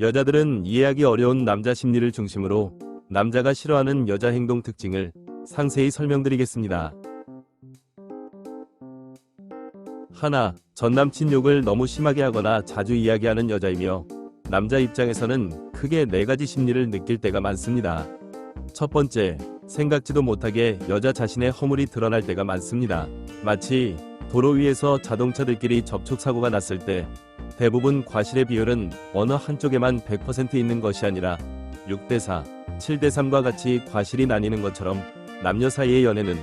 여자들은 이해하기 어려운 남자 심리를 중심으로 남자가 싫어하는 여자 행동 특징을 상세히 설명드리겠습니다. 하나, 전남친 욕을 너무 심하게 하거나 자주 이야기하는 여자이며 남자 입장에서는 크게 4가지 심리를 느낄 때가 많습니다. 첫 번째, 생각지도 못하게 여자 자신의 허물이 드러날 때가 많습니다. 마치 도로 위에서 자동차들끼리 접촉사고가 났을 때 대부분 과실의 비율은 어느 한쪽에만 100% 있는 것이 아니라 6대4, 7대3과 같이 과실이 나뉘는 것처럼 남녀 사이의 연애는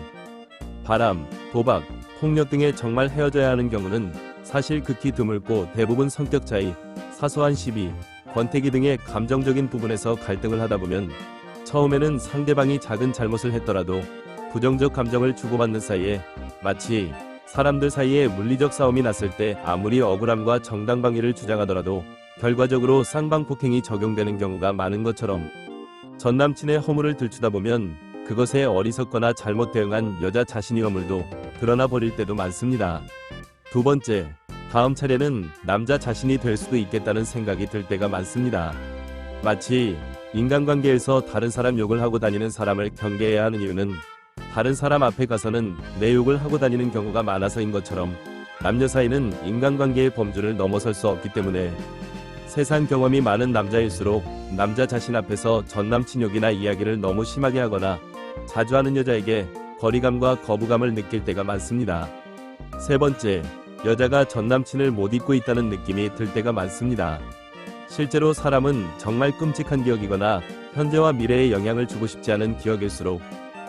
바람, 도박, 폭력 등에 정말 헤어져야 하는 경우는 사실 극히 드물고 대부분 성격 차이, 사소한 시비, 권태기 등의 감정적인 부분에서 갈등을 하다 보면 처음에는 상대방이 작은 잘못을 했더라도 부정적 감정을 주고받는 사이에 마치 사람들 사이에 물리적 싸움이 났을 때 아무리 억울함과 정당방위를 주장하더라도 결과적으로 쌍방폭행이 적용되는 경우가 많은 것처럼 전남친의 허물을 들추다 보면 그것에 어리석거나 잘못 대응한 여자 자신의 허물도 드러나 버릴 때도 많습니다. 두 번째, 다음 차례는 남자 자신이 될 수도 있겠다는 생각이 들 때가 많습니다. 마치 인간관계에서 다른 사람 욕을 하고 다니는 사람을 경계해야 하는 이유는 다른 사람 앞에 가서는 내 욕을 하고 다니는 경우가 많아서인 것처럼 남녀 사이는 인간관계의 범주를 넘어설 수 없기 때문에 세상 경험이 많은 남자일수록 남자 자신 앞에서 전남친 욕이나 이야기를 너무 심하게 하거나 자주 하는 여자에게 거리감과 거부감을 느낄 때가 많습니다. 세 번째, 여자가 전남친을 못 잊고 있다는 느낌이 들 때가 많습니다. 실제로 사람은 정말 끔찍한 기억이거나 현재와 미래에 영향을 주고 싶지 않은 기억일수록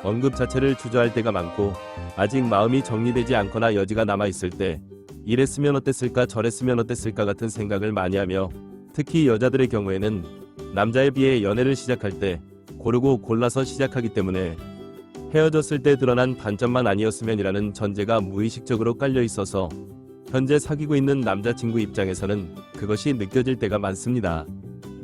언급 자체를 주저할 때가 많고 아직 마음이 정리되지 않거나 여지가 남아있을 때 이랬으면 어땠을까 저랬으면 어땠을까 같은 생각을 많이 하며 특히 여자들의 경우에는 남자에 비해 연애를 시작할 때 고르고 골라서 시작하기 때문에 헤어졌을 때 드러난 단점만 아니었으면이라는 전제가 무의식적으로 깔려 있어서 현재 사귀고 있는 남자친구 입장에서는 그것이 느껴질 때가 많습니다.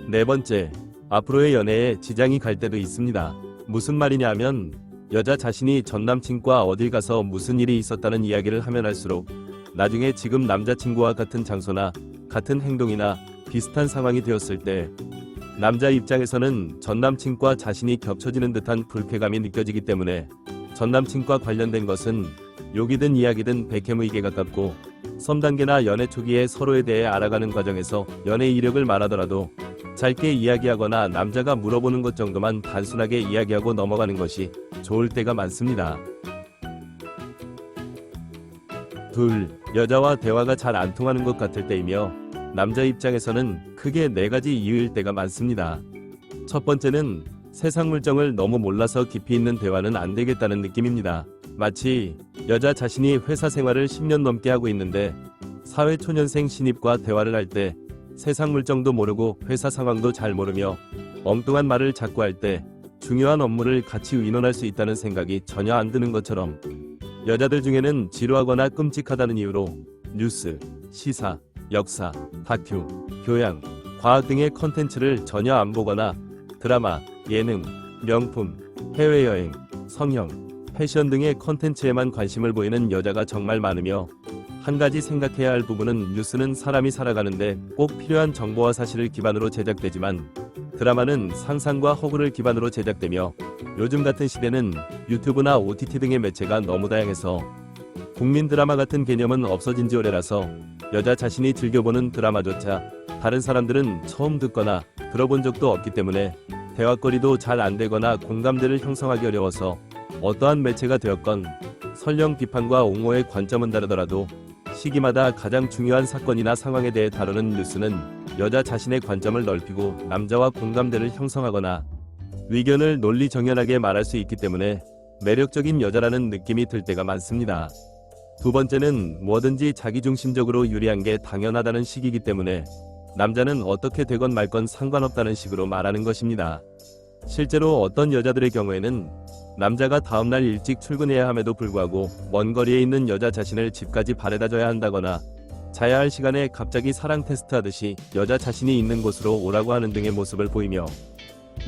네 번째, 앞으로의 연애에 지장이 갈 때도 있습니다. 무슨 말이냐 하면 여자 자신이 전남친과 어딜 가서 무슨 일이 있었다는 이야기를 하면 할수록 나중에 지금 남자친구와 같은 장소나 같은 행동이나 비슷한 상황이 되었을 때 남자 입장에서는 전남친과 자신이 겹쳐지는 듯한 불쾌감이 느껴지기 때문에 전남친과 관련된 것은 욕이든 이야기든 백해무익에 가깝고 썸단계나 연애 초기에 서로에 대해 알아가는 과정에서 연애 이력을 말하더라도 짧게 이야기하거나 남자가 물어보는 것 정도만 단순하게 이야기하고 넘어가는 것이 좋을 때가 많습니다. 둘, 여자와 대화가 잘 안 통하는 것 같을 때이며 남자 입장에서는 크게 4가지 이유일 때가 많습니다. 첫 번째는 세상 물정을 너무 몰라서 깊이 있는 대화는 안 되겠다는 느낌입니다. 마치 여자 자신이 회사 생활을 10년 넘게 하고 있는데 사회초년생 신입과 대화를 할 때 세상 물정도 모르고 회사 상황도 잘 모르며 엉뚱한 말을 자꾸 할 때 중요한 업무를 같이 의논할 수 있다는 생각이 전혀 안 드는 것처럼 여자들 중에는 지루하거나 끔찍하다는 이유로 뉴스, 시사, 역사, 다큐, 교양, 과학 등의 컨텐츠를 전혀 안 보거나 드라마, 예능, 명품, 해외여행, 성형, 패션 등의 컨텐츠에만 관심을 보이는 여자가 정말 많으며 한 가지 생각해야 할 부분은 뉴스는 사람이 살아가는데 꼭 필요한 정보와 사실을 기반으로 제작되지만 드라마는 상상과 허구를 기반으로 제작되며 요즘 같은 시대는 유튜브나 OTT 등의 매체가 너무 다양해서 국민 드라마 같은 개념은 없어진 지 오래라서 여자 자신이 즐겨보는 드라마조차 다른 사람들은 처음 듣거나 들어본 적도 없기 때문에 대화거리도 잘 안되거나 공감대를 형성하기 어려워서 어떠한 매체가 되었건 설령 비판과 옹호의 관점은 다르더라도 시기마다 가장 중요한 사건이나 상황에 대해 다루는 뉴스는 여자 자신의 관점을 넓히고 남자와 공감대를 형성하거나 의견을 논리정연하게 말할 수 있기 때문에 매력적인 여자라는 느낌이 들 때가 많습니다. 두 번째는 뭐든지 자기중심적으로 유리한 게 당연하다는 식이기 때문에 남자는 어떻게 되건 말건 상관없다는 식으로 말하는 것입니다. 실제로 어떤 여자들의 경우에는 남자가 다음날 일찍 출근해야 함에도 불구하고 먼 거리에 있는 여자 자신을 집까지 바래다 줘야 한다거나 자야 할 시간에 갑자기 사랑 테스트하듯이 여자 자신이 있는 곳으로 오라고 하는 등의 모습을 보이며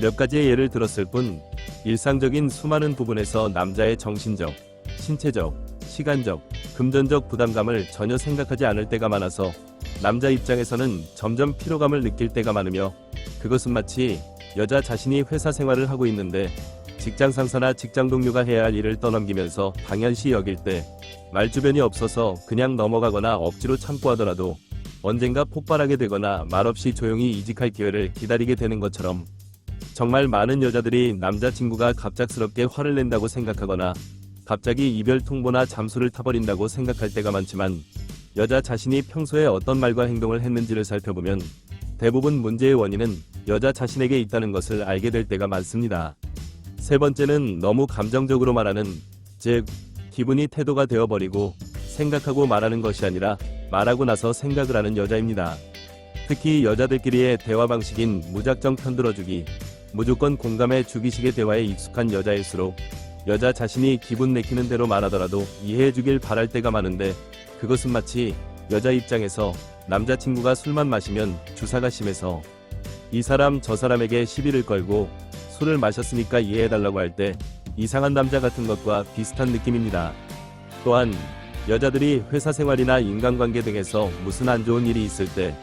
몇 가지의 예를 들었을 뿐 일상적인 수많은 부분에서 남자의 정신적, 신체적, 시간적, 금전적 부담감을 전혀 생각하지 않을 때가 많아서 남자 입장에서는 점점 피로감을 느낄 때가 많으며 그것은 마치 여자 자신이 회사 생활을 하고 있는데 직장 상사나 직장 동료가 해야 할 일을 떠넘기면서 당연시 여길 때 말주변이 없어서 그냥 넘어가거나 억지로 참고 하더라도 언젠가 폭발하게 되거나 말없이 조용히 이직할 기회를 기다리게 되는 것처럼 정말 많은 여자들이 남자친구가 갑작스럽게 화를 낸다고 생각하거나 갑자기 이별 통보나 잠수를 타버린다고 생각할 때가 많지만 여자 자신이 평소에 어떤 말과 행동을 했는지를 살펴보면 대부분 문제의 원인은 여자 자신에게 있다는 것을 알게 될 때가 많습니다. 세 번째는 너무 감정적으로 말하는, 즉 기분이 태도가 되어버리고 생각하고 말하는 것이 아니라 말하고 나서 생각을 하는 여자입니다. 특히 여자들끼리의 대화 방식인 무작정 편들어주기, 무조건 공감해 주기식의 대화에 익숙한 여자일수록 여자 자신이 기분 내키는 대로 말하더라도 이해해주길 바랄 때가 많은데 그것은 마치 여자 입장에서 남자친구가 술만 마시면 주사가 심해서 이 사람 저 사람에게 시비를 걸고 술을 마셨으니까 이해해달라고 할 때 이상한 남자 같은 것과 비슷한 느낌입니다. 또한 여자들이 회사 생활이나 인간관계 등에서 무슨 안 좋은 일이 있을 때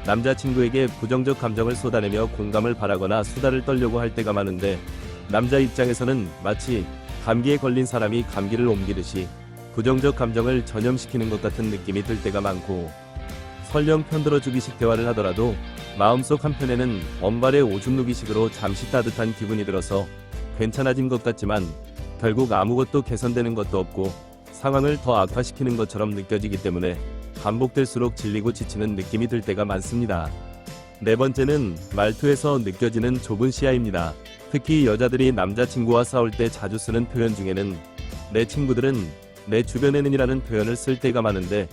남자친구에게 부정적 감정을 쏟아내며 공감을 바라거나 수다를 떨려고 할 때가 많은데 남자 입장에서는 마치 감기에 걸린 사람이 감기를 옮기듯이 부정적 감정을 전염시키는 것 같은 느낌이 들 때가 많고 설령 편들어주기식 대화를 하더라도 마음속 한편에는 언발의 오줌 누기식으로 잠시 따뜻한 기분이 들어서 괜찮아진 것 같지만 결국 아무것도 개선되는 것도 없고 상황을 더 악화시키는 것처럼 느껴지기 때문에 반복될수록 질리고 지치는 느낌이 들 때가 많습니다. 네 번째는 말투에서 느껴지는 좁은 시야입니다. 특히 여자들이 남자친구와 싸울 때 자주 쓰는 표현 중에는 내 친구들은 내 주변에는 이라는 표현을 쓸 때가 많은데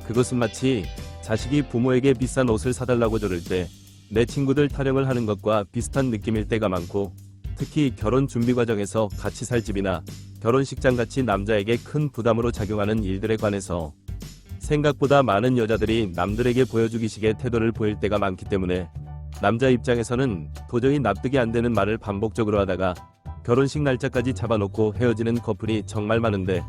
그것은 마치 자식이 부모에게 비싼 옷을 사달라고 조를 때 내 친구들 타령을 하는 것과 비슷한 느낌일 때가 많고 특히 결혼 준비 과정에서 같이 살 집이나 결혼식장 같이 남자에게 큰 부담으로 작용하는 일들에 관해서 생각보다 많은 여자들이 남들에게 보여주기식의 태도를 보일 때가 많기 때문에 남자 입장에서는 도저히 납득이 안 되는 말을 반복적으로 하다가 결혼식 날짜까지 잡아놓고 헤어지는 커플이 정말 많은데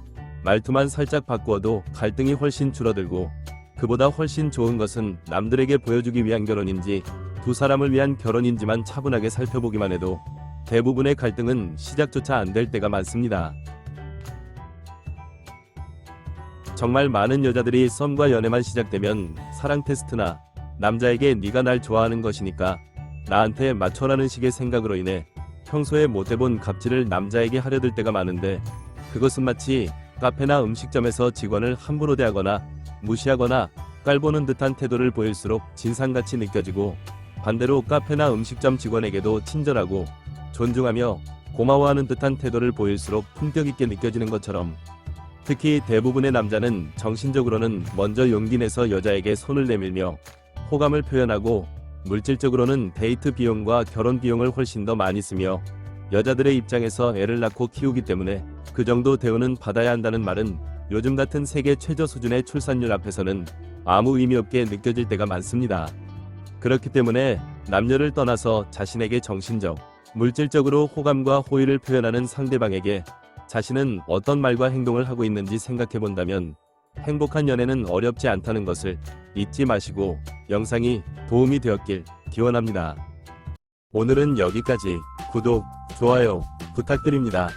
말투만 살짝 바꾸어도 갈등이 훨씬 줄어들고 그보다 훨씬 좋은 것은 남들에게 보여주기 위한 결혼인지 두 사람을 위한 결혼인지만 차분하게 살펴보기만 해도 대부분의 갈등은 시작조차 안 될 때가 많습니다. 정말 많은 여자들이 썸과 연애만 시작되면 사랑 테스트나 남자에게 네가 날 좋아하는 것이니까 나한테 맞춰라는 식의 생각으로 인해 평소에 못해본 갑질을 남자에게 하려 들 때가 많은데 그것은 마치 카페나 음식점에서 직원을 함부로 대하거나 무시하거나 깔보는 듯한 태도를 보일수록 진상같이 느껴지고 반대로 카페나 음식점 직원에게도 친절하고 존중하며 고마워하는 듯한 태도를 보일수록 품격 있게 느껴지는 것처럼 특히 대부분의 남자는 정신적으로는 먼저 용기 내서 여자에게 손을 내밀며 호감을 표현하고 물질적으로는 데이트 비용과 결혼 비용을 훨씬 더 많이 쓰며 여자들의 입장에서 애를 낳고 키우기 때문에 그 정도 대우는 받아야 한다는 말은 요즘 같은 세계 최저 수준의 출산율 앞에서는 아무 의미 없게 느껴질 때가 많습니다. 그렇기 때문에 남녀를 떠나서 자신에게 정신적, 물질적으로 호감과 호의를 표현하는 상대방에게 자신은 어떤 말과 행동을 하고 있는지 생각해 본다면 행복한 연애는 어렵지 않다는 것을 잊지 마시고 영상이 도움이 되었길 기원합니다. 오늘은 여기까지. 구독, 좋아요 부탁드립니다.